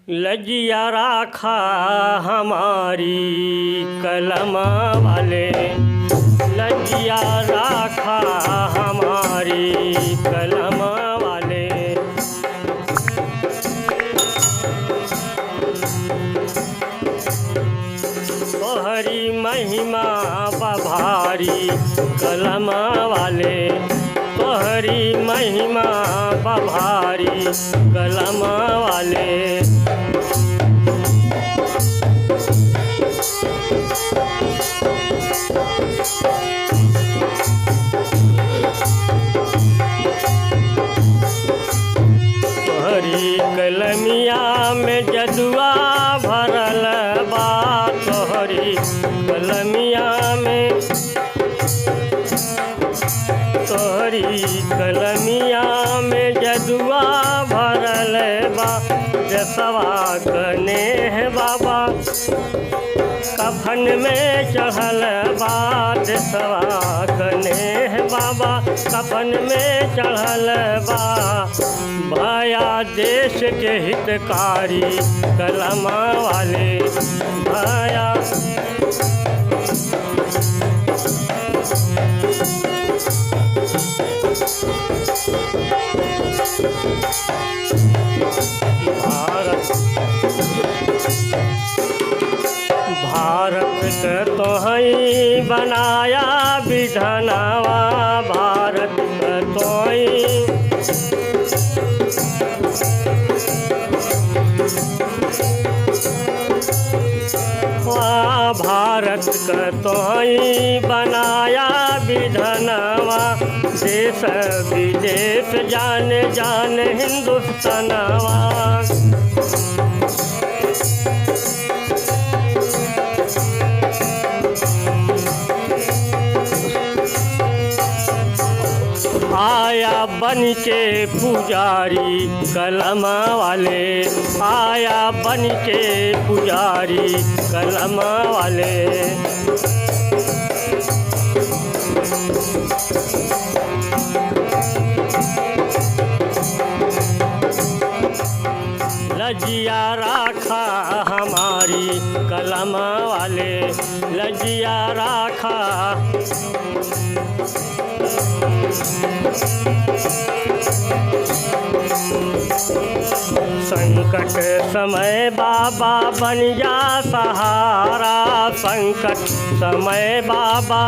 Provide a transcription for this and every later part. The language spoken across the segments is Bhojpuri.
लजिया राखा हमारी कलम वाले, लजिया राखा हमारी कलम वाले। तोहरी महिमा बभारी कलम वाले, तोहरी महिमा बभारी कलम वाले। तोहरी कलमिया में जदुआ भरल बा, तोहरी कलमिया में, तोहरी कलमिया में जदुआ भरल बा। देसवा कने है बाबा कफन में चढ़ल बा, देसवा कने है बाबा कफन में चढ़ल बा। भया देश के हितकारी कलम वाले, भया भारत के तोहई बनाया विधनवा, भारत के तोहई भारत के तोहई बनाया विधनवा। देश विदेश जान जान हिंदुस्तानवा। आया बन के पुजारी कलम वाले, आया बन के पुजारी कलम वाले। लजिया राखा हमारी कलम वाले, लजिया राखा। संकट समय बाबा बन जा सहारा, संकट समय बाबा।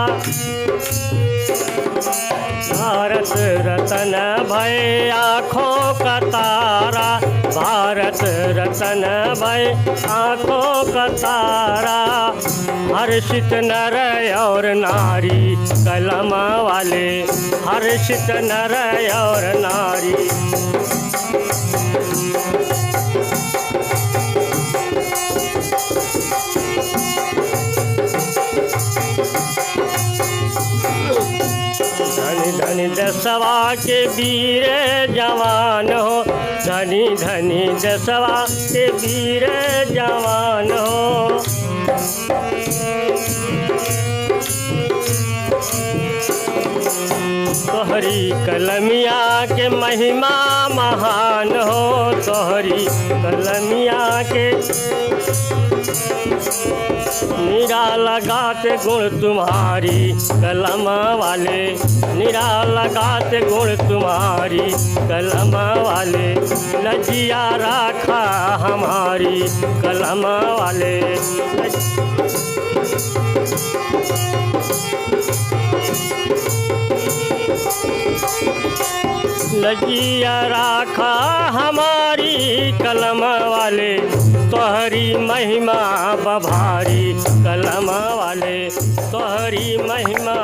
भारत रत्न भय आँखों का तारा, भारत रत्न भय आँखों का तारा। हर्षित नर और नारी कलम वाले, हर्षित नर और नारी। धनी धनी देशवा के वीर जवान हो, धनी धनी देशवा के वीर जवान हो। तोहरी कलमिया के महिमा महान हो, तोहरी कलमिया के निरा लगाते गुण तुम्हारी कलम वाले, निरा लगाते गुण तुम्हारी कलम वाले। लजिया राखा हमारी कलम वाले। लजिया राखा हमारी कलम वाले, तोहरी महिमा बभारी कलम वाले, तोहरी महिमा